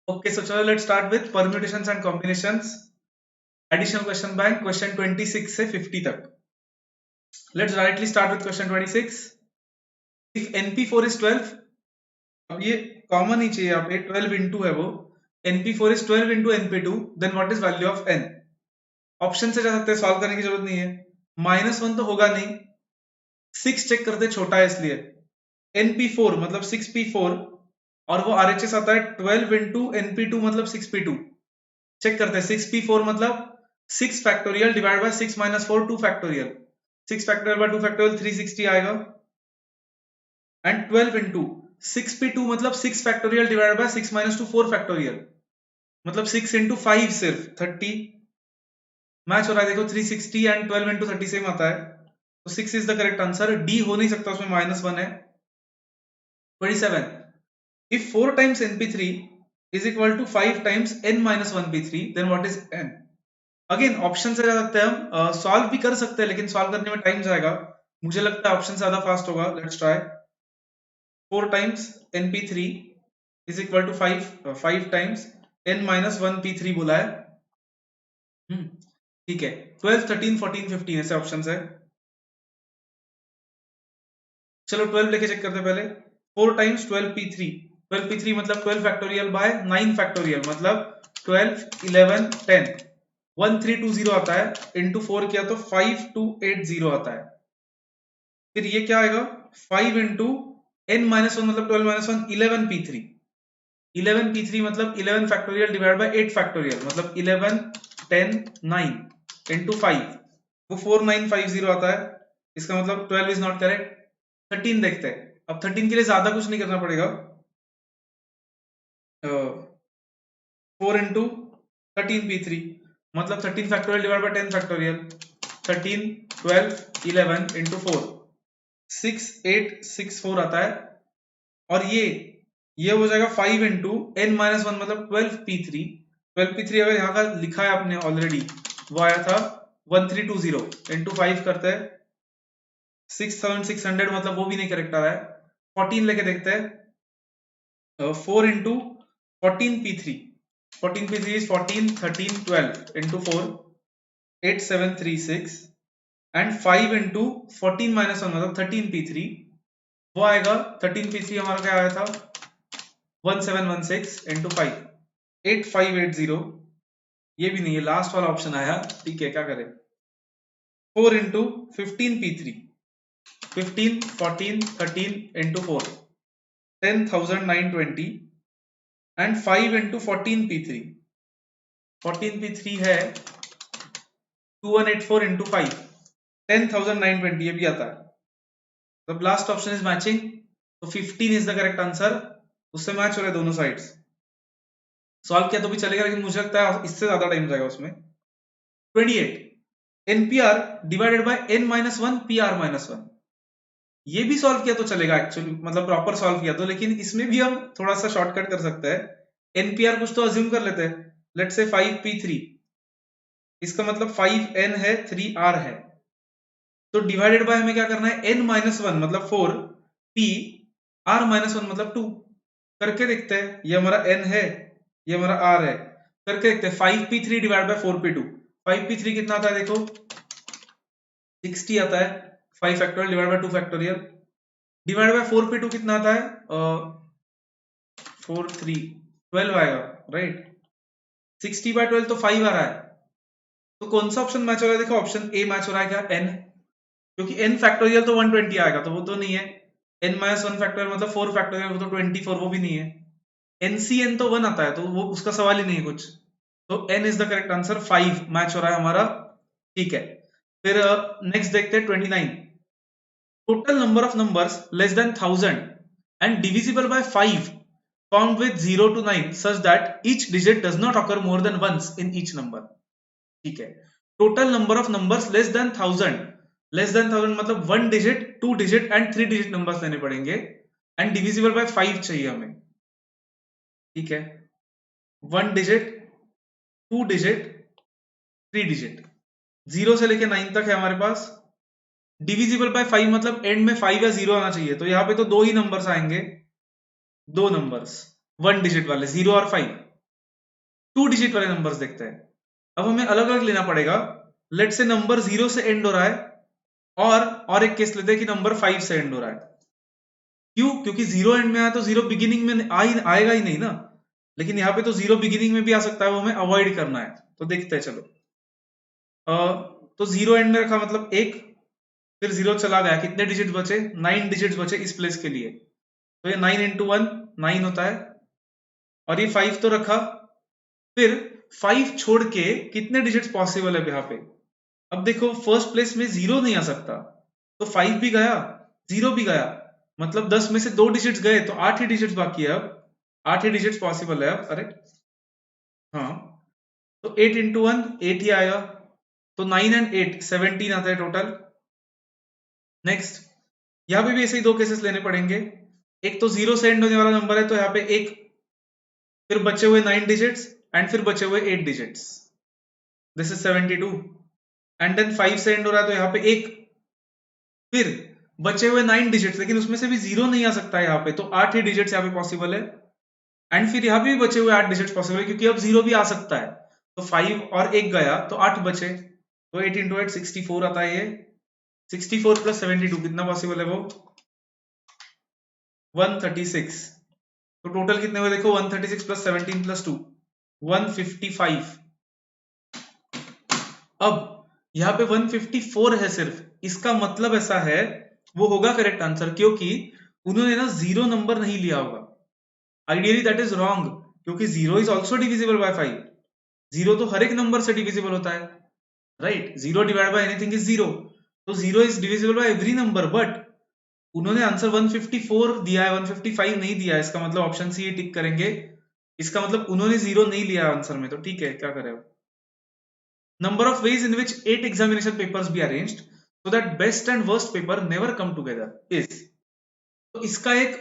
Okay, so chalo let's start with permutations and combinations. Additional question bank question 26 से 50 तक. Let's directly start with question 26. If NP4 is 12, अब ये common ही चाहिए यहाँ पे 12 into है वो. NP4 is 12 into NP2, then what is value of N? Option से जा सकते हैं, सॉल्व करने की जरूरत नहीं है. -1 तो होगा नहीं, 6 चेक करते छोटा है इसलिए. NP4 मतलब 6P4 और वो RHS आता है 12 into NP2 मतलब 6P2. चेक करते हैं 6P4 मतलब 6 factorial divide by 6 minus 4 2 factorial. 6 factorial by 2 factorial 360 आएगा. एंड 12 इंटू 6P2 मतलब 6 factorial divide by 6 minus 2 4 factorial मतलब 6 इंटू 5 सिर्फ 30. मैच हो रहा है देखो 360 एंड 12 इंटू 30 सेम आता है, तो 6 is the correct answer. D हो नहीं सकता, उसमें -1 है. 27. If 4 times NP3 is equal to 5 times N minus 1P3, then what is N? Again option से जा सकते हैं हम, सॉल्व भी कर सकते हैं लेकिन सॉल्व करने में टाइम जाएगा. मुझे लगता है ऑप्शन ज्यादा फास्ट होगा. Let's try. 4 times NP3 is equal to 5 times N minus 1P3 बोला है. ठीक है. 12 13 14 15 ऐसे ऑप्शन है. चलो 12 लेके चेक करते हैं पहले. 4 टाइम्स 12P3, 12P3 मतलब 12 फैक्टोरियल बाय 9 फैक्टोरियल मतलब 12 11 10 1320 आता है. इंटू 4 किया तो 5280 आता है. फिर ये क्या आएगा 5 इंटू N माइनस 1 मतलब 12 माइनस 1 11P3. 11P3 मतलब 11 फैक्टोरियल डिवाइड बाय 8 फैक्टोरियल मतलब 11 10 9 इंटू 5 वो 4950 आता है. इसका मतलब 12 इज नॉट करेक्ट. 13 देखते हैं. अब 13 के लिए ज्यादा कुछ नहीं करना पड़ेगा. 4 इंटू 13P3 मतलब 13 factorial divide by 10 factorial 13 12 11 into 4 6864 आता है. और ये हो जाएगा 5 इंटू N माइनस 1 मतलब 12P3. 12P3 अगर यहाँ का लिखा है आपने ऑलरेडी, वो आया था 1320 इंटू 5 करते हैं 6600 मतलब वो भी नहीं करेक्ट आ रहा है. 14 लेके देखते हैं. 4 into 14P3 is 14 13 12 into 4 8736 and 5 into 14 minus 1 मतलब 13P3 वो आएगा. 13P3 हमारा क्या आया था 1716 इंटू 5 8580. ये भी नहीं है, लास्ट वाला ऑप्शन आया. ठीक है, क्या करें. 4 into 15P3 15 14 13 into 4 10920 and 5 into 14P3 14P3 है 2184 इंटू 5 10920. ये भी आता है. तो लास्ट ऑप्शन इज मैचिंग, तो 15 इज द करेक्ट आंसर. उससे मैच हो रहा है दोनों साइड्स. सॉल्व किया तो भी चलेगा लेकिन मुझे लगता है इससे ज्यादा टाइम जाएगा उसमें. 28. NPR divided by N minus 1 PR minus 1. ये भी सॉल्व किया तो चलेगा एक्चुअली, मतलब प्रॉपर सॉल्व किया तो, लेकिन इसमें भी हम थोड़ा सा शॉर्टकट कर सकते हैं. NPR कुछ तो अज्यूम कर लेते हैं. लेट्स से 5P3, इसका मतलब 5N है 3R है. तो डिवाइडेड बाय हमें क्या करना है N माइनस 1 मतलब 4 P R माइनस 1 मतलब 2 करके देखते हैं. ये हमारा N है, ये हमारा R है. करके देखते हैं 5P3 divide by 4P2. 5P3 कितना आता है देखो 60 आता है. 5 factorial divide by 2 factorial divide by 4P2 कितना आता है 4 3 12 आएगा राइट. 60 बाय 12 तो 5 आ रहा है. तो कौन सा ऑप्शन मैच हो रहा है देखो, ऑप्शन ए मैच हो रहा है. क्या N, क्योंकि n फैक्टोरियल तो 120 आएगा तो वो तो नहीं है. n माइनस 1 फैक्टोरियल मतलब 4 फैक्टोरियल तो 24 वो भी नहीं है. NCN तो 1 आता है तो वो उसका सवाल ही नहीं है कुछ. तो n is the correct answer. 5 match हो रहा है हमारा. ठीक है. फिर नेक्स्ट देखते हैं 29. Total number of numbers less than 1000 and divisible by 5 found with 0 to 9 such that each digit does not occur more than once in each number. ठीक है. Total number of numbers less than 1000 मतलब 1 digit 2 digit and 3 digit numbers लेने पड़ेंगे and divisible by 5 चाहिए हमें. ठीक है. 1 digit 2 digit 3 digit 0 से लेके 9 तक है हमारे पास. डिविजिबल बाय 5 मतलब एंड में 5 या 0 आना चाहिए. तो यहाँ पे तो दो ही नंबर्स आएंगे, दो नंबर्स 1 डिजिट वाले 0 और 5. 2 डिजिट वाले नंबर्स देखते हैं। अब हमें अलग अलग लेना पड़ेगा। लेट से नंबर 0 से एंड हो रहा है, और एक केस लेते हैं कि नंबर 5 से एंड हो रहा है। क्यों? क्योंकि 0 एंड में आया तो 0 बिगिनिंग में आएगा ही नहीं ना। लेकिन यहाँ पे तो 0 बिगिनिंग में भी आ सकता है, वो हमें अवॉइड करना है। तो देखते हैं, चलो। तो 0 एंड में रखा मतलब 1, फिर 0 चला गया, कितने डिजिट बचे? 9 डिजिट बचे इस प्लेस के लिए। तो ये 9 इंटू 1 9 होता है, और ये 5 तो रखा। फिर 5 छोड़ के कितने डिजिट्स पॉसिबल है यहाँ पे? अब देखो, फर्स्ट प्लेस में 0 नहीं आ सकता, तो 5 भी गया, 0 भी गया, मतलब 10 में से 2 डिजिट्स गए, तो 8 ही डिजिट्स बाकी है। अब 8 ही डिजिट्स पॉसिबल है अब। अरे हाँ, तो 8 इंटू 1 8 ही आएगा, तो 9 एंड 8 17 आता है टोटल। नेक्स्ट, यहाँ पे भी ऐसे ही 2 केसेस लेने पड़ेंगे। एक तो 0 से एंड होने वाला नंबर है, तो यहाँ पे 1, फिर बचे हुए 9 डिजिट्स, एंड फिर बचे हुए 8 digits, this is 72। And then 5 से एंड हो रहा है, तो यहाँ पे 1, फिर बचे हुए 9 डिजिट्स, लेकिन उसमें से भी 0 नहीं आ सकता है यहाँ पे, तो 8 ही डिजिट्स यहाँ पे पॉसिबल है। एंड फिर यहाँ पे भी बचे हुए 8 डिजिट्स पॉसिबल है, क्योंकि अब 0 भी आ सकता है। तो 5 और 1 गया, तो 8 बचे, तो 8 इंटू 8 64 आता है ये। 64 प्लस 72 कितना पॉसिबल है वो? 136। तो टोटल कितने हुए देखो, 136 प्लस 17 प्लस 2 155। अब यहाँ पे 154 है सिर्फ, इसका मतलब ऐसा है वो होगा करेक्ट आंसर, क्योंकि उन्होंने ना 0 नंबर नहीं लिया होगा। आइडियली दैट इज रॉन्ग, क्योंकि 0 इज ऑल्सो डिविजिबल बाय 5। 0 तो हर एक नंबर से डिविजिबल होता है, right? 0 divide by anything is 0, तो 0 is divisible by every number. But उन्होंने आंसर 154 दिया है, 155 नहीं दिया है, इसका मतलब ऑप्शन सी टिक करेंगे। इसका मतलब उन्होंने 0 नहीं लिया आंसर में, तो ठीक है, क्या करें? Number of ways in which 8 examination papers be arranged so that best and worst paper never come together is। तो इसका एक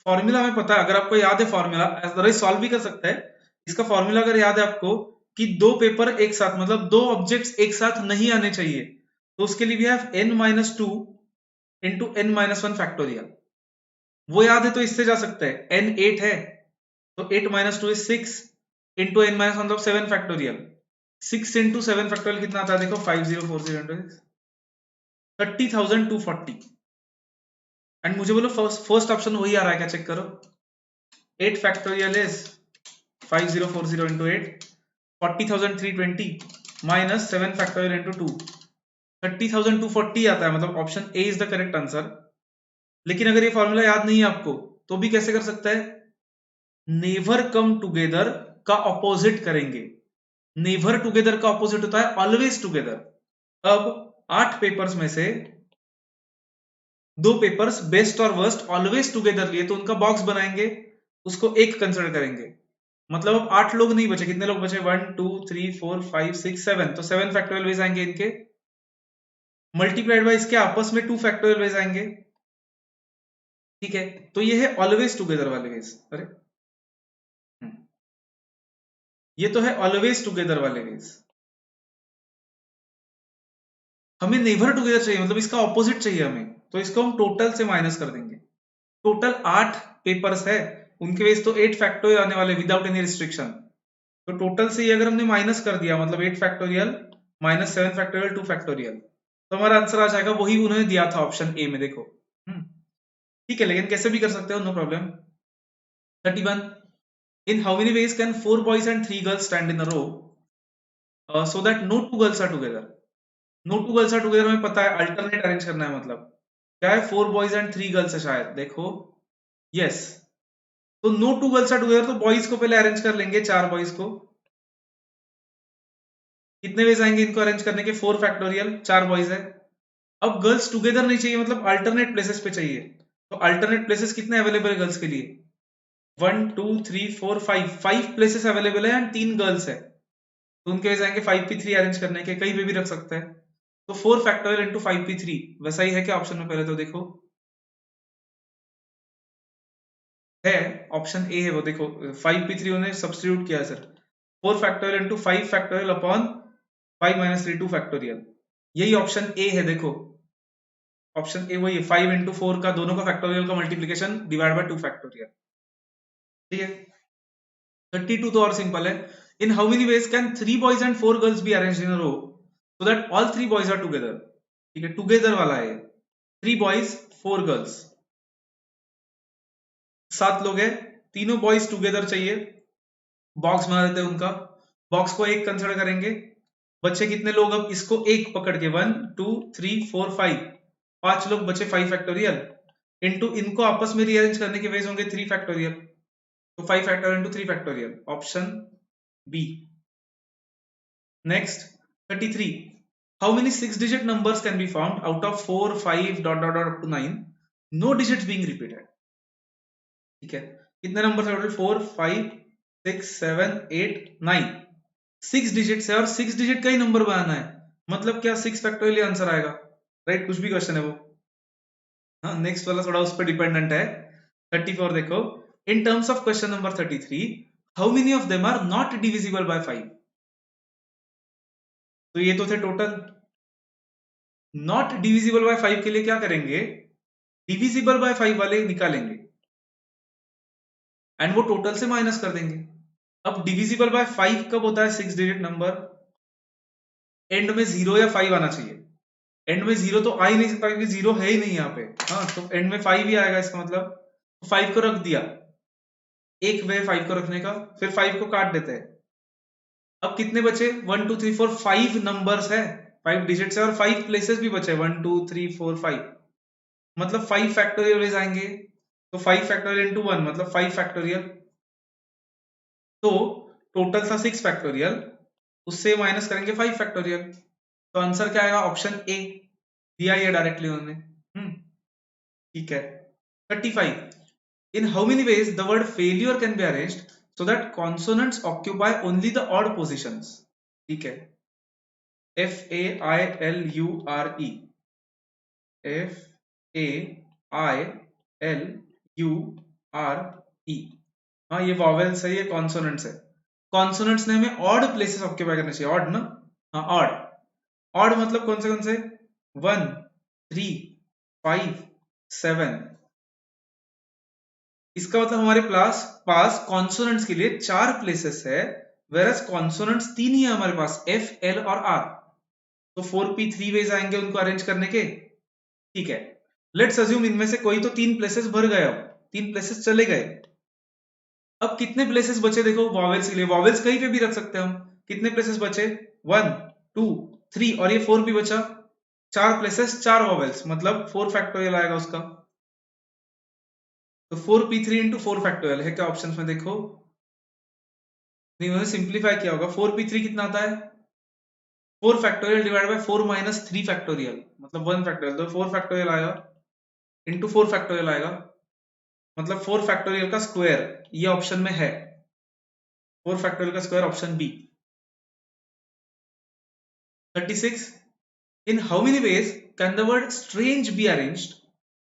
फॉर्मूला हमें पता है, अगर आपको याद है फॉर्मूला, अदरवाइज सॉल्व भी कर सकता है। इसका फॉर्मूला अगर याद है आपको, कि 2 पेपर एक साथ, मतलब 2 ऑब्जेक्ट्स एक साथ नहीं आने चाहिए, तो उसके लिए भी have n-2 into n-1 factorial. वो याद है तो इससे जा सकता है। n 8 है, तो 8-2 is 6 इंटू n-1 मतलब 7 फैक्टोरियल। 6 इंटू 7 फैक्टोरियल कितना आता है देखो, 5040 इंटू 30,240। एंड मुझे बोलो फर्स्ट ऑप्शन वही आ रहा है क्या, चेक करो। 8 factorial is 5040 into 8, 40,320 minus 7 factorial into 2, 30,240 आता है, मतलब option A is the correct answer. लेकिन अगर ये फॉर्मूला याद नहीं है आपको, तो भी कैसे कर सकता है? नेवर कम टुगेदर का ऑपोजिट करेंगे। नेवर टुगेदर का ऑपोजिट होता है ऑलवेज टुगेदर। अब 8 पेपर्स में से 2 पेपर्स बेस्ट और वर्स्ट ऑलवेज टुगेदर लिए, तो उनका बॉक्स बनाएंगे, उसको एक कंसिडर करेंगे। मतलब अब 8 लोग नहीं बचे, कितने लोग बचे? 1 2 3 4 5 6 7, तो 7 फैक्टोरियल वेज आएंगे इनके, मल्टीप्लाइड बाय इसके आपस में 2 फैक्टोरियल वेज आएंगे। ठीक है, तो ये है ऑलवेज टुगेदर वाले वेज। अरे ये तो है ऑलवेज टुगेदर वाले वेज। हमें नेवर टुगेदर चाहिए, मतलब इसका ऑपोजिट चाहिए हमें, तो इसको हम टोटल से माइनस कर देंगे। टोटल 8 पेपर्स है, उनके वेज तो 8 फैक्टोरियल आने वाले विदाउट एनी रिस्ट्रिक्शन। तो टोटल से ये अगर हमने माइनस कर दिया, मतलब 8 फैक्टोरियल माइनस 7 फैक्टोरियल 2 फैक्टोरियल, तो हमारा आंसर आ जाएगा वही उन्होंने दिया था ऑप्शन ए में, देखो। ठीक है, लेकिन कैसे भी कर सकते हो, no problem. 31, in how many ways can 4 boys and 3 girls stand in a row so that no 2 girls are together? No 2 girls are together हमें पता है, अल्टरनेट अरेंज करना है, मतलब क्या है, 4 boys and 3 girls है शायद, देखो। यस, तो नो 2 गर्ल्स आर टुगेदर, तो बॉयज को पहले अरेंज कर लेंगे, 4 बॉयज को। कितने वेज आएंगे इनको अरेंज करने के? 4 फैक्टोरियल, 4 बॉयज है। अब गर्ल्स टुगेदर नहीं चाहिए, मतलब अल्टरनेट प्लेसेस पे चाहिए। तो अल्टरनेट प्लेसेस कितने अवेलेबल है गर्ल्स के लिए? 1 2 3 4 5 प्लेसेस अवेलेबल है, एंड 3 गर्ल्स है, तो उनके वेज आएंगे 5p3 अरेंज करने के, कहीं पे भी रख सकते हैं। तो 4 फैक्टोरियल इंटू 5p3 वैसा ही है क्या ऑप्शन में? पहले तो देखो, है ऑप्शन ए है वो, देखो 5p3 उन्हें सब्स्टिट्यूट किया है sir. 4 factorial into 5 factorial upon 5 minus 3 2 factorial, यही ऑप्शन ए है, देखो ऑप्शन ए वही है, 5 इंटू 4 का दोनों का फैक्टोरियल का मल्टीप्लीकेशन डिवाइड बाय 2 फैक्टोरियल। ठीक है, 32 तो और सिंपल है, In how many ways can 3 boys and 4 girls be arranged in a row so that all 3 boys are together? ठीक है, टुगेदर वाला है, 3 boys 4 girls, 7 लोग हैं, तीनों बॉयज टुगेदर चाहिए, बॉक्स बना देते हैं उनका, बॉक्स को एक कंसिडर करेंगे, बच्चे कितने लोग, अब इसको एक पकड़ के 1 2 3 4 5, 5 लोग बचे, 5 फैक्टोरियल इनटू इनको आपस में रीअरेंज करने के वेज होंगे 3 फैक्टोरियल, तो 5 factorial into 3 factorial, option B. Next, 33. How many 6-digit numbers can be found out of 4, 5, dot dot dot up to 9? No digits being repeated. ठीक है, कितने नंबर है टोटल? 4, 5, 6, 7, 8, 9, 6 डिजिट है और 6 डिजिट का ही नंबर बनाना है, मतलब क्या 6 फैक्टोरियल आंसर आएगा, राइट? कुछ भी क्वेश्चन है वो। हाँ, नेक्स्ट वाला थोड़ा उस पर डिपेंडेंट है। 34 देखो, in terms of question number 33, how many of them are not divisible by 5? तो ये तो थे टोटल, नॉट डिविजिबल बाय 5 के लिए क्या करेंगे, डिविजिबल बाय 5 वाले निकालेंगे एंड वो टोटल से माइनस कर देंगे। अब डिविजिबल बाय 5 कब होता है? 6 डिजिट नंबर एंड में 0 या 5 आना चाहिए, एंड में 0 तो आ ही नहीं सकता क्योंकि 0 है ही नहीं यहाँ पे। हाँ, तो एंड में 5 ही आएगा, इसका मतलब 5 को रख दिया, एक वे 5 को रखने का, फिर 5 को काट देते हैं। अब कितने बचे? 1 2 3 4 5 नंबर्स है, 5 डिजिट्स है और 5 प्लेसेस भी बचे, 1 2 3 4 5, मतलब 5 फैक्टोरियल वेज आएंगे, तो 5 फैक्टोरियल इंटू 1 मतलब 5 फैक्टोरियल, तो टोटल था 6 फैक्टोरियल, उससे माइनस करेंगे 5 फैक्टोरियल, तो आंसर क्या आएगा? ऑप्शन ए, दिया ये डायरेक्टली उन्होंने। ठीक है। 35. In how many ways the word failure can be arranged so that consonants occupy only the odd positions? ठीक है, FAILURE, FAILURE, हाँ ये वॉवेल्स है, ये कॉन्सोनेंट्स है, कॉन्सोनेंट्स ने हमें ऑड प्लेसेस ऑक्यूपाई करने चाहिए, ऑड ना, हाँ ऑड, ऑड मतलब कौन से 1 3 5 7, इसका मतलब हमारे पास कॉन्सोनेंट्स के लिए 4 प्लेसेस है, वेरस कॉन्सोनेंट्स 3 ही है हमारे पास, एफ एल और आर, तो 4p 3 वेज आएंगे उनको अरेंज करने के। ठीक है, लेट्स अज्यूम इनमें से कोई तो 3 प्लेसेस भर गया, 3 प्लेसेस चले गए, अब कितने प्लेसेस बचे देखो वॉवेल्स के लिए, वॉवेल्स कहीं पे भी रख सकते हैं हम, कितने प्लेसेस बचे? 1 2 3 और ये 4 भी बचा, 4 प्लेसेस 4 वॉवेल्स, मतलब 4 फैक्टोरियल आएगा उसका, तो 4p3 इंटू 4 फैक्टोरियल है क्या ऑप्शन में देखो, नहीं उन्होंने सिंप्लीफाई किया होगा, 4p3 कितना आता है? 4 factorial divide by 4 minus 3 factorial, मतलब 1 फैक्टोरियल, तो 4 फैक्टोरियल आएगा इंटू 4 फैक्टोरियल आएगा, मतलब 4 फैक्टोरियल का स्क्वायर, ये ऑप्शन में है, 4 फैक्टोरियल का square, option B. 36. In how many ways can the word strange be arranged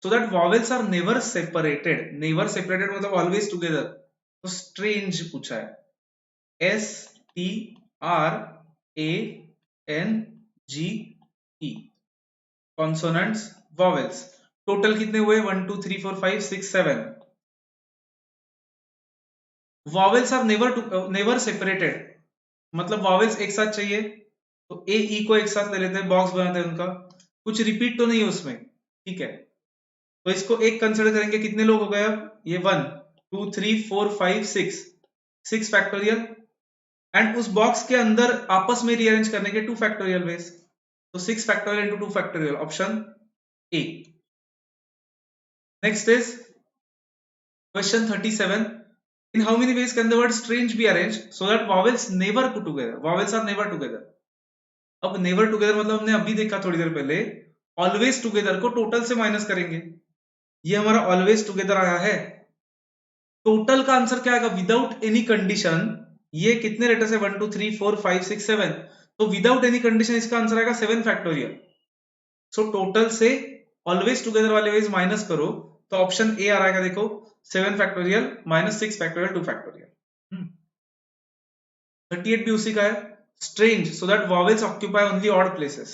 so that vowels are never separated? Never separated मतलब always together, तो strange पूछा है, STRANGE, consonants vowels, टोटल कितने हुए? 1 2 3 4 5 6 7, vowels are never separated, मतलब vowels एक साथ चाहिए, तो ए ई को एक साथ ले लेते हैं, बॉक्स बनाते हैं उनका, कुछ रिपीट तो नहीं है उसमें, ठीक है, तो इसको एक कंसिडर करेंगे, कितने लोग हो गए अब? ये 1 2 3 4 5 6, 6 फैक्टोरियल, एंड उस बॉक्स के अंदर आपस में रीअरेंज करने के 2 फैक्टोरियल वेज, तो 6 factorial into 2 factorial, option A. Next is question 37. In how many ways can the word strange be arranged so that vowels never put together? Vowels are never together. अब never together मतलब हमने अभी देखा थोड़ी देर पहले, always together को total से minus करेंगे, ये हमारा ऑलवेज टुगेदर आया है, टोटल का आंसर क्या आएगा? विदाउट एनी कंडीशन, ये कितने लेटर्स है? 1 2 3 4 5 6 7, तो विदाउट एनी कंडीशन इसका आंसर आएगा 7 फैक्टोरियल, सो टोटल से ऑलवेज टुगेदर वाले वेज माइनस करो, तो ऑप्शन ए आ रहा है, देखो 7 फैक्टोरियल माइनस 6 फैक्टोरियल 2 फैक्टोरियल। 38 भी उसी का है, strange so that vowels occupy only odd places,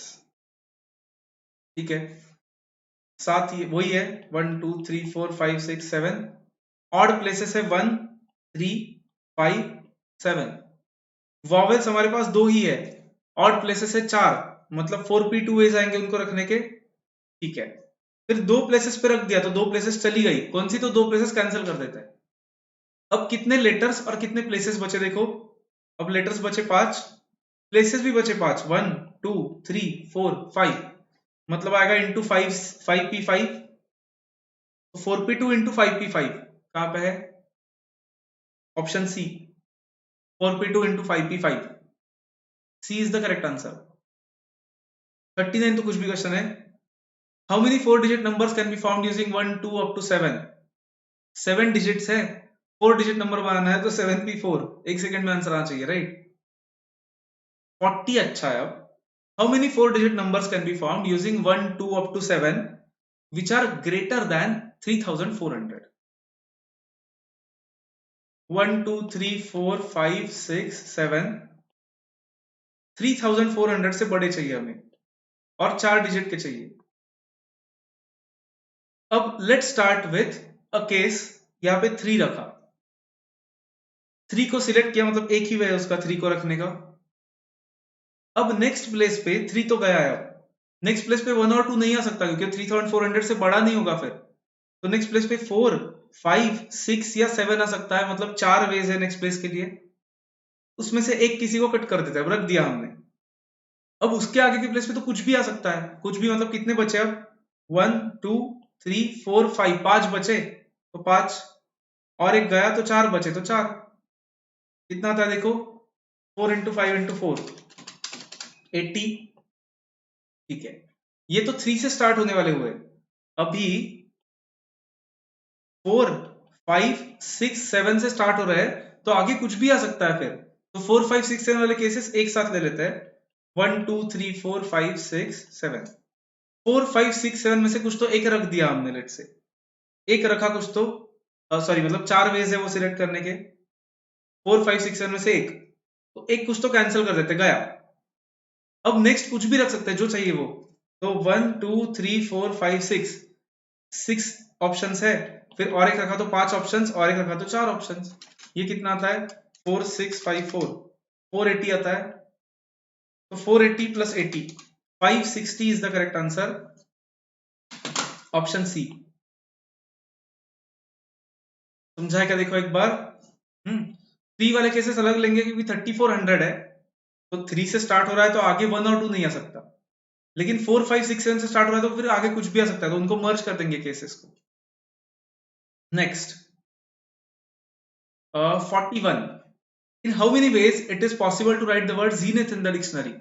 ठीक है, साथ ही वही है 1 2 3 4 5 6 7, ऑड प्लेसेस है 1 3 5 7, वॉवेल्स हमारे पास दो ही है, ऑड प्लेसेस है 4, मतलब 4p2 वेज आएंगे उनको रखने के, ठीक है। फिर दो प्लेसेस पे रख दिया तो दो प्लेसेस चली गई, कौन सी, तो दो प्लेसेस कैंसिल कर देते हैं। अब कितने लेटर्स और कितने प्लेसेस बचे देखो, अब लेटर्स बचे 5, प्लेसेस भी बचे 5, 1 2 3 4 5, मतलब आएगा इंटू 5p5, तो 4p2 इंटू 5p5 कहां पे है, option C, 4p2 into 5p5, C is the correct answer. 39 तो कुछ भी क्वेश्चन है। How many 4 digit numbers can be found using 1 2 up to 7, 7 digits है, 4 डिजिट नंबर बनाना है तो 7p4, एक सेकंड में आंसर आना चाहिए, राइट। 40 अच्छा है। अब how many 4 digit numbers can be found using 1 2 up to 7 which are greater than 3400, 1 2 3 4 5 6 7, 3400 से बड़े चाहिए हमें और 4 डिजिट के चाहिए। अब let start with a case, यहां पे 3 रखा, 3 को सिलेक्ट किया, मतलब एक ही वे है उसका 3 को रखने का। अब नेक्स्ट प्लेस पे 3 तो गया है, अब नेक्स्ट प्लेस पे 1 और 2 नहीं आ सकता क्योंकि 3400 से बड़ा नहीं होगा फिर, तो नेक्स्ट प्लेस पे 4 5 6 या 7 आ सकता है, मतलब 4 वेज है नेक्स्ट प्लेस के लिए, उसमें से एक किसी को कट कर देता है, रख दिया हमने। अब उसके आगे के प्लेस पे तो कुछ भी आ सकता है, कुछ भी मतलब कितने बचे अब, 1 2 3 4 5, 5 बचे तो 5, और एक गया तो 4 बचे तो 4, कितना था देखो, 4 इंटू 5 इंटू 4 80, ठीक है। ये तो 3 से स्टार्ट होने वाले हुए, अभी 4 5 6 7 से स्टार्ट हो रहा है, तो आगे कुछ भी आ सकता है फिर, तो 4 5 6 7 वाले केसेस एक साथ ले लेते हैं, 1 2 3 4 5 6 7, 4 5 6 7 में से कुछ तो एक रख दिया हमने, लेट से एक रखा कुछ तो, सॉरी मतलब 4 वेज है वो सिलेक्ट करने के, 4 5 6 7 में से एक, तो एक कुछ तो कैंसिल कर देते, गया। अब नेक्स्ट कुछ भी रख सकते हैं जो चाहिए वो, तो 1 2 3 4 5 6, 6 ऑप्शंस है, फिर और एक रखा तो 5 ऑप्शंस, और एक रखा तो 4 ऑप्शंस, ये कितना आता है 4 6 5 4, 480 आता है, तो 480 plus 80 560 is the correct answer, option C. समझा क्या, देखो एक बार, 3 वाले केसेस अलग लेंगे क्योंकि 3400 है, तो 3 से स्टार्ट हो रहा है तो आगे 1 और 2 नहीं आ सकता, लेकिन 4 5 6 7 से स्टार्ट हो रहा है तो फिर आगे कुछ भी आ सकता है, तो उनको मर्ज कर देंगे केसेस को। Next 41, in how many ways it is possible to write the word zenith in the dictionary,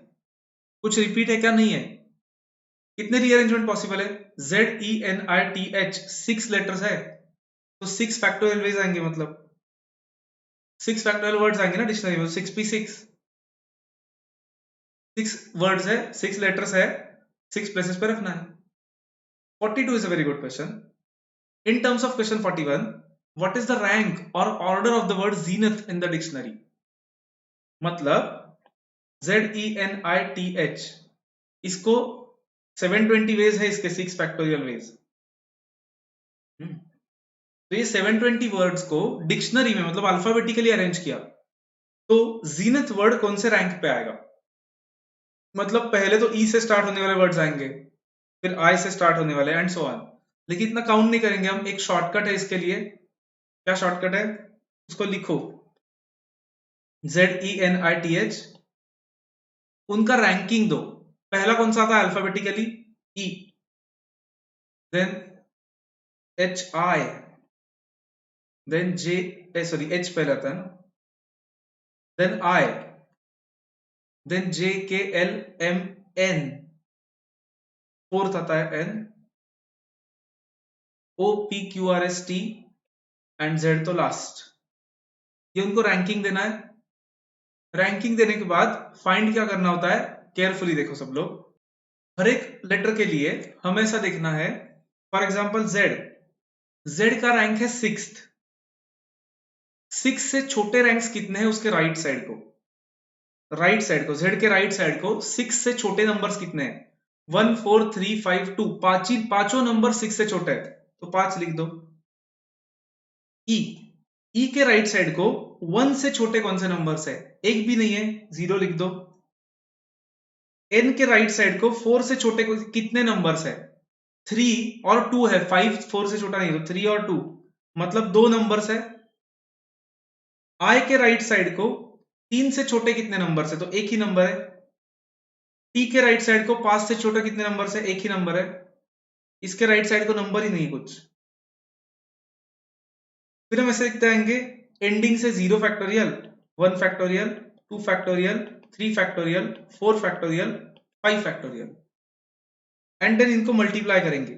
कुछ रिपीट है क्या, नहीं है, कितने रीअरेंजमेंट पॉसिबल है, ZENITH 6 लेटर्स है, तो 6 फैक्टोरियल वेज आएंगे, मतलब 6 फैक्टोरियल वर्ड्स आएंगे ना डिक्शनरी में, 6p6, 6 वर्ड्स है, 6 लेटर्स है, 6 प्लेसेस पे रखना है। 42 is a very good question. In terms of question 41, what is the rank or order of the word zenith in the dictionary? मतलब ZENITH, इसको 720 वेज है, इसके 6 फैक्टोरियल वेज, तो ये 720 वर्ड्स को डिक्शनरी में मतलब अल्फाबेटिकली अरेंज किया, तो जीनथ वर्ड कौन से रैंक पे आएगा, मतलब पहले तो ई से स्टार्ट होने वाले वर्ड्स आएंगे, फिर आई से स्टार्ट होने वाले, एंड सो ऑन, लेकिन इतना काउंट नहीं करेंगे हम, एक शॉर्टकट है इसके लिए, क्या शॉर्टकट है, उसको लिखो ZENITH, उनका रैंकिंग दो, पहला कौन सा आता है alphabetically, E, then HI, then sorry H पहले आता है ना, then I, then JKLMN, fourth आता है N, OPQRST एंड Z तो लास्ट, ये उनको रैंकिंग देना है। रैंकिंग देने के बाद फाइंड क्या करना होता है, केयरफुली देखो सब लोग, हर एक लेटर के लिए हमेशा देखना है, फॉर एग्जांपल Z का रैंक है 6th, 6 से छोटे रैंक्स कितने हैं उसके राइट साइड को, Z के राइट साइड को 6 से छोटे नंबर्स कितने हैं, 1 4 3 5 2, पांचों नंबर 6 से छोटे है, तो 5 लिख दो। ई के राइट साइड को 1 से छोटे कौन से नंबर्स है? एक भी नहीं है, 0 लिख दो। n के राइट साइड को 4 से छोटे कितने नंबर्स है? 3 और 2 है, 5 4 से छोटा नहीं, तो 3 और 2 मतलब 2 नंबर्स है। i के राइट साइड को 3 से छोटे कितने नंबर्स है? तो एक ही नंबर है। t के राइट साइड को 5 से छोटे कितने नंबर्स है? एक ही नंबर है। इसके राइट साइड को नंबर ही नहीं है कुछ। फिर हम ऐसे लिखते आएंगे, एंडिंग से 0 factorial, 1 factorial, 2 factorial, 3 factorial, 4 factorial, 5 factorial, and then इनको मल्टीप्लाई करेंगे।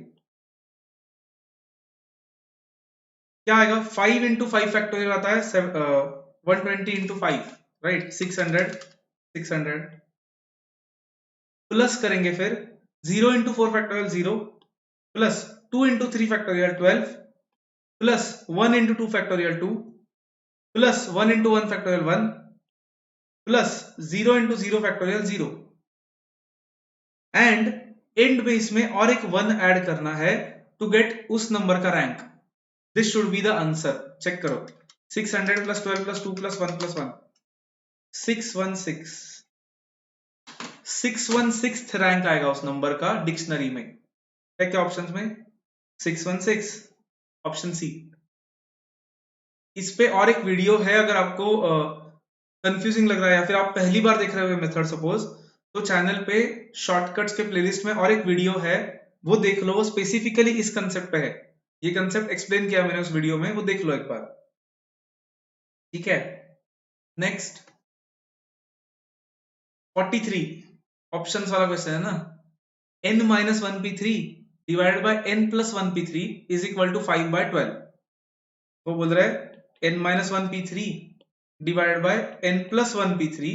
क्या आएगा? 5 इंटू 5 फैक्टोरियल आता है 120 इंटू 5, राइट, 600 600 प्लस करेंगे। फिर 0 into 4 factorial 0, plus 2 into 3 factorial 12, plus 1 into 2 factorial 2, plus 1 into 1 factorial 1, plus 0 into 0 factorial 0, and end में इसमें और एक 1 ऐड करना है टू गेट उस नंबर का rank. This should be the answer. Check करो, 600 plus 12 plus 2 plus 1 plus 1, 616। 616th rank आएगा उस नंबर का डिक्शनरी में। है क्या ऑप्शंस में? 616, ऑप्शन सी। इस पे और एक वीडियो है, अगर आपको कंफ्यूजिंग लग रहा है या फिर आप पहली बार देख रहे हो मेथड सपोज, तो चैनल पे शॉर्टकट्स के प्लेलिस्ट में और एक वीडियो है, वो देख लो। वो स्पेसिफिकली इस कंसेप्ट पे है, ये कंसेप्ट एक्सप्लेन किया मैंने उस वीडियो में, वो देख लो एक बार। ठीक है, नेक्स्ट 43 ऑप्शंस वाला क्वेश्चन है ना। n minus 1p3 divided by n plus 1p3 is equal to 5/12। वो बोल रहा है n minus 1p3 divided by n plus 1p3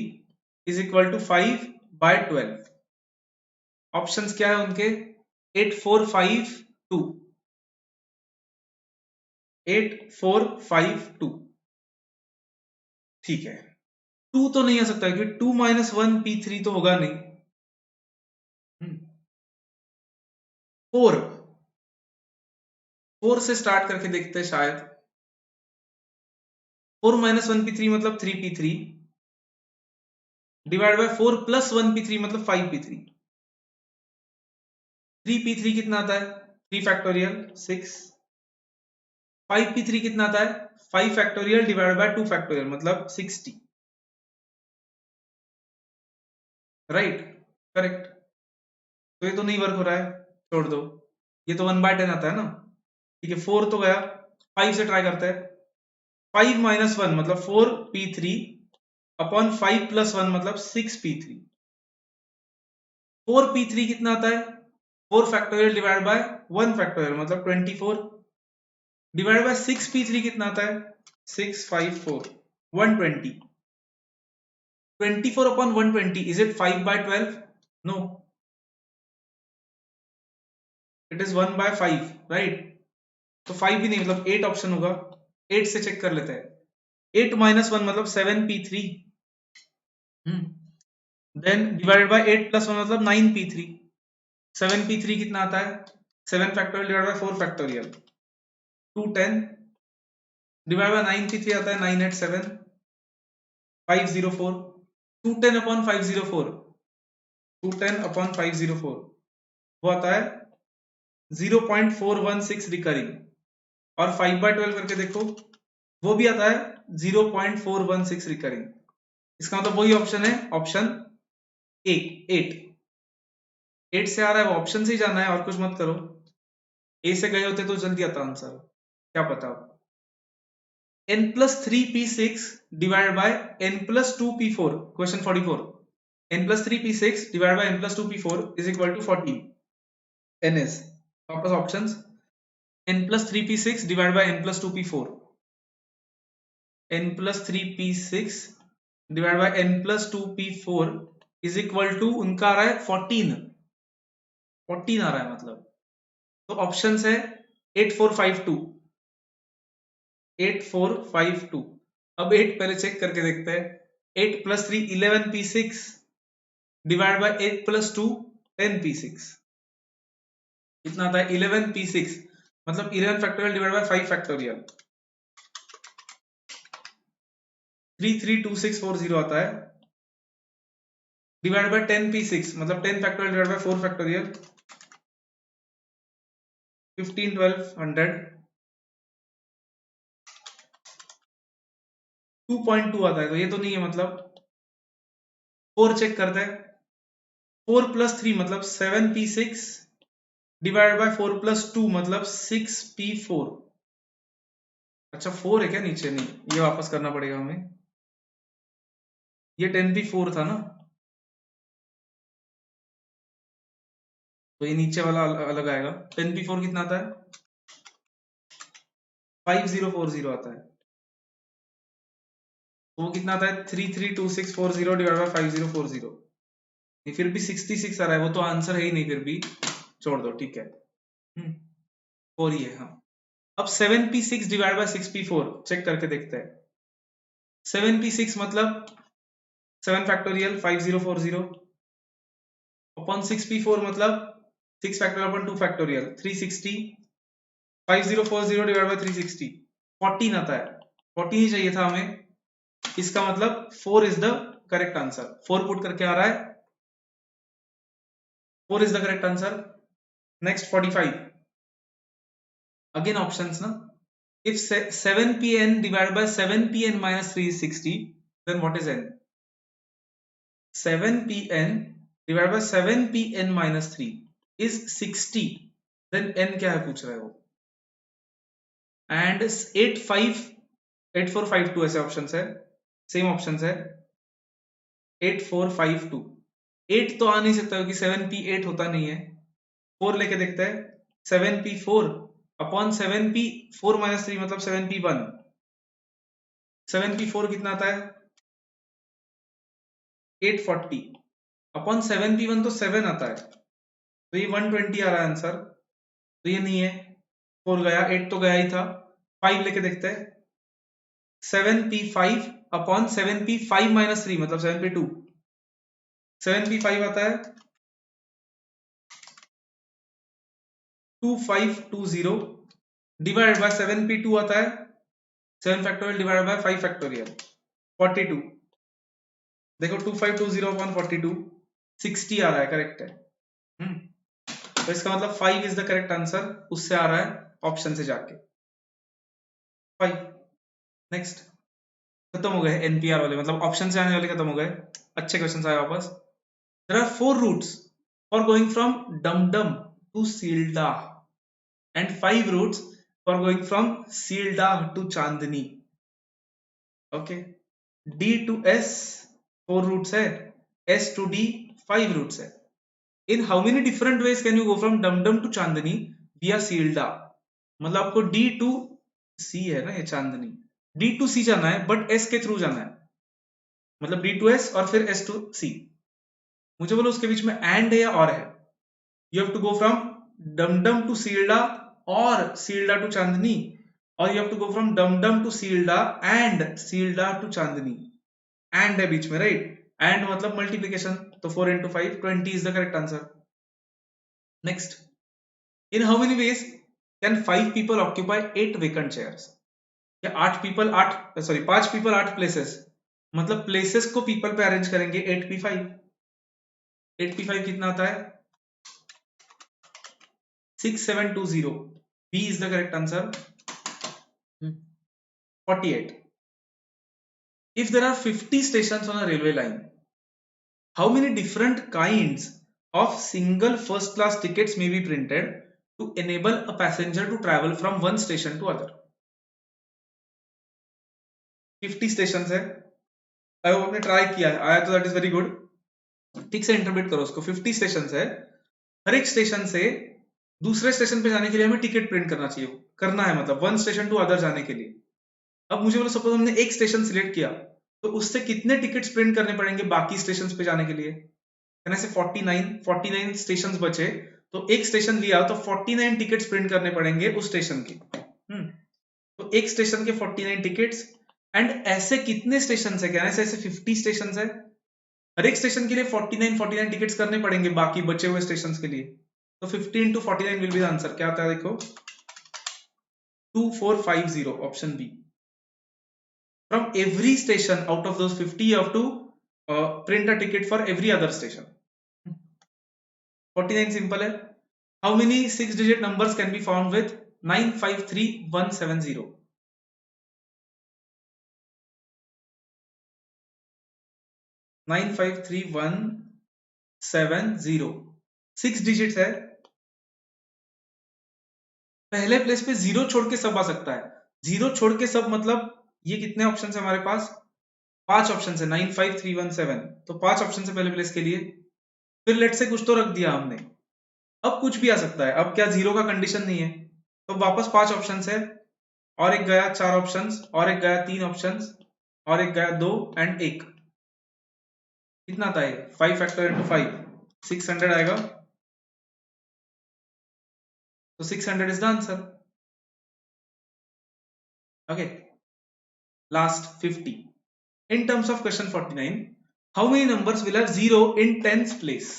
is equal to 5/12। Options क्या है उनके? 8 4 5 2, 8 4 5 2। ठीक है, 2 तो नहीं आ सकता क्योंकि 2 माइनस 1p3 तो होगा नहीं। 4 4 से स्टार्ट करके देखते हैं शायद। 4 माइनस 1p3 मतलब 3p3 divide by 4 plus 1p3 मतलब 5p3। 3p3 कितना आता है? 3 फैक्टोरियल 6। 5p3 कितना आता है? 5 फैक्टोरियल डिवाइड बाय 2 फैक्टोरियल मतलब 60। Right, correct. तो ये तो नहीं वर्क हो रहा है, छोड़ दो। ये तो 1/10 आता है ना। ठीक है, 4 तो गया, 5 से ट्राई करते हैं। 5 माइनस 1 मतलब 4p3 अपॉन 5 प्लस 1 मतलब 6p3। 4p3 कितना आता है? 4 फैक्टोरियल डिवाइड बाय 1 फैक्टोरियल मतलब 24 डिवाइड बाय 6p3 कितना आता है? 654 120। 24 upon 120 is it 5/12? No, it is 1/5, right? तो 5 भी नहीं मतलब 8 ऑप्शन होगा। 8 से चेक कर लेते हैं। 8 माइनस 1 मतलब 7p3, then divided by 8 plus 1 मतलब 9p3। 7p3 कितना आता है? 7 factorial divide by 4 factorial 210 divide by 9p3 आता है 987 504। 210 अपॉन 504, 210 अपॉन 504 वो आता है 0.416 रिकरिंग। और 5/12 करके देखो, वो भी आता है 0.416 रिकरिंग। इसका मतलब वही ऑप्शन है, ऑप्शन ए 8। 8 से आ रहा है, वो ऑप्शन से ही जाना है और कुछ मत करो। ए से गए होते तो जल्दी आता आंसर, क्या पता। n plus 3p6 divided by n plus 2p4, question 44। n plus 3p6 divided by n plus 2p4 is equal to 14। n is वापस options, n plus 3p6 divided by n plus 2p4, n plus 3p6 divided by n plus 2p4 is equal to उनका आ रहा है 14। 14 आ रहा है मतलब, तो options है 8452, 8452। अब 8 पहले चेक करके देखते हैं। 8 plus 3 11p6 divide by 8 plus 2 10p6 कितना आता है? 11p6 मतलब 11 फैक्टोरियल डिवाइड बाय 5 फैक्टोरियल 332640 आता है, डिवाइड बाय 10p6 मतलब 10 फैक्टोरियल डिवाइड बाय 4 फैक्टोरियल 15 12 100 2.2 आता है, तो ये तो नहीं है, मतलब 4 चेक करते हैं। 4 + 3 मतलब 7p6 डिवाइड बाय 4 + 2 मतलब 6p4। अच्छा 4 है क्या नीचे? नहीं, ये वापस करना पड़ेगा हमें, ये 10p4 था ना, तो ये नीचे वाला अलग आएगा। 10p4 कितना आता है? 5040 आता है, तो वो कितना आता है? 332640 डिवाइड बाय 5040। ये फिर भी 66 आ रहा है, वो तो आंसर है ही नहीं, फिर भी छोड़ दो, ठीक है। 4 ही है, हाँ। अब 7p6 divide by 6p4 check करके देखते हैं। 7p6 मतलब 7 फैक्टोरियल 5040 अपॉन 6p4 मतलब 6 factorial upon 2 factorial 360 5040 divide by 360 14 आता है। 14 ही चाहिए था हमें, इसका मतलब 4 is the correct answer. 4 put करके आ रहा है, 4 is the correct answer. Next 45, again options ना। If 7pn divided by 7pn minus 3 is 60, then what is n? 7pn divided by 7pn minus 3 is 60, then n क्या है पूछ रहा है वो। एंड 8452 ऐसे ऑप्शंस है, सेम ऑप्शंस है। 8452 8 तो आ नहीं सकता क्योंकि 7p8 होता नहीं है। 4 लेके देखते हैं। 7p4 अपॉन 7p4 माइनस 3 मतलब 7p1। 7p4 कितना आता है? 840 अपॉन 7p1 तो 7 आता है, तो ये 120 आ रहा है आंसर, तो ये नहीं है। 4 गया, 8 तो गया ही था। 5 लेके देखते हैं। 7p5 अपॉन 7p5 माइनस 3 मतलब 7p2। 7p5 आता है 2520 डिवाइड बाय 7p2 आता है 7 फैक्टोरियल डिवाइड बाय 5 फैक्टोरियल 42। देखो 2520 अपॉन 42 60 आ रहा है, करेक्ट है। तो इसका मतलब 5 इज द करेक्ट आंसर, उससे आ रहा है ऑप्शन से जाके 5। नेक्स्ट, खत्म हो गए एनपीआर वाले, मतलब ऑप्शन से आने वाले खत्म हो गए। अच्छे क्वेश्चन आए वापस। There are 4 routes for going from Dumdum to Sealdah and 5 routes for going from Sealdah to Chandni. Okay, D to S 4 routes है, एस टू डी 5 रूट्स है। In how many different ways can you go from Dumdum to Chandni via Sealdah? मतलब आपको D to सी है ना, ये चांदनी, D to सी जाना है but S के थ्रू जाना है, मतलब डी टू एस और फिर एस टू सी। मुझे बोलो उसके बीच में एंड है या और है? You have to go from Dumdum to Sealdah और सील्डा टू चांदनी, और you have to go from Dumdum to Sealdah and Sealdah to Chandni. And है बीच में, राइट? एंड मतलब मल्टीप्लीकेशन, तो 4 into 5 20 is the correct answer. Next, in how many veg can 5 people occupy 8 vacant chairs? या 8 people 8 sorry 5 people 8 places, मतलब places को people पे arrange करेंगे 8p5। 8p5 कितना आता है? 6720। B is the correct answer. 48, if there are 50 stations on a railway line, how many different kinds of single first class tickets may be printed to enable a passenger to travel from one station to other? 50 stations है, अगर आपने try किया है आया तो that is very good. ठीक से interpret करो उसको। 50 स्टेशन है, हर एक स्टेशन से दूसरे स्टेशन पे जाने के लिए हमें टिकट प्रिंट करना चाहिए, करना है मतलब वन स्टेशन टू अदर जाने के लिए। अब मुझे बोलो सपोज हमने एक स्टेशन सिलेक्ट किया, तो उससे कितने टिकट्स प्रिंट करने पड़ेंगे बाकी स्टेशन पे जाने के लिए? से 49 स्टेशन बचे, तो एक स्टेशन लिया तो 49 टिकट्स प्रिंट करने पड़ेंगे उस स्टेशन के। तो एक स्टेशन के 49 टिकट्स, एंड ऐसे कितने स्टेशन है? क्या ऐसे 50 स्टेशन है, हर एक स्टेशन के लिए 49 टिकट्स करने पड़ेंगे बाकी बचे हुए स्टेशन के लिए। तो 50 into 49 will be the answer. क्या आता है देखो, 2450, option B. From every station out of those 50, you have to print a ticket for every other station. 49 simple है. How many 6-digit numbers can be found with 953170? 953170 6 digits है. पहले place पे zero छोड़ के सब आ सकता है. जीरो छोड़ के सब मतलब ये कितने ऑप्शन है हमारे पास? 5 ऑप्शन है. 95317 तो 5 ऑप्शन है पहले प्लेस के लिए. फिर लेट से कुछ तो रख दिया हमने. अब कुछ भी आ सकता है. अब क्या जीरो का कंडीशन नहीं है तो वापस 5 ऑप्शन है और एक गया 4 ऑप्शन और एक गया 3 ऑप्शन और एक गया 2 एंड 1. कितना था ये? 5 फैक्टर इंटू 5 600 आएगा. तो 600 is the answer. Okay. Last 50. In terms of question 49, how many numbers will have 0 in 10th place?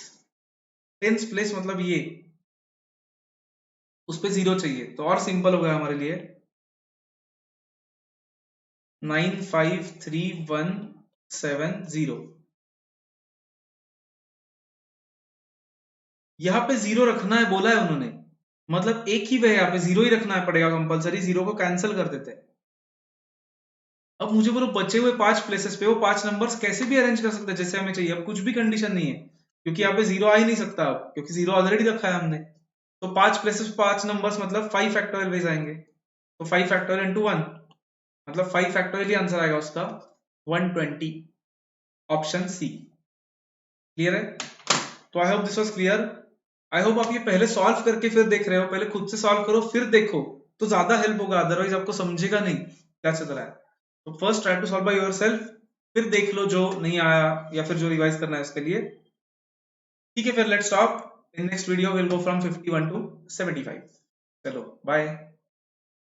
10th place मतलब ये उस पे 0 चाहिए तो और सिंपल हो गया हमारे लिए. 95317 यहाँ पे 0 रखना है बोला है उन्होंने. मतलब एक ही वे यहाँ पे 0 ही रखना पड़ेगा कंपलसरी. 0 को कैंसिल कर देते हैं. अब मुझे बोलो बचे हुए 5 प्लेसेस पे वो 5 नंबर्स कैसे भी अरेंज कर सकते हैं जैसे हमें चाहिए. अब कुछ भी कंडीशन नहीं है क्योंकि यहाँ पे 0 आ ही नहीं सकता अब क्योंकि 0 ऑलरेडी रखा है हमने. तो 5 प्लेसेस 5 नंबर्स मतलब 5 फैक्टोरियल वेज आएंगे. तो 5 फैक्टोरियल इंटू 1 मतलब 5 फैक्टोरियल ही आंसर आएगा उसका 120. Option C. क्लियर है? तो I hope this was clear. I hope आप ये पहले सॉल्व करके फिर देख रहे हो. पहले खुद से सॉल्व करो फिर देखो तो ज्यादा हेल्प होगा. अदरवाइज आपको समझेगा नहीं क्या चल रहा है. तो first try to solve by yourself. फिर देख लो जो नहीं आया या फिर जो रिवाइज करना है उसके लिए. ठीक है फिर let's stop. In next video will go from 51 to 75. चलो बाय.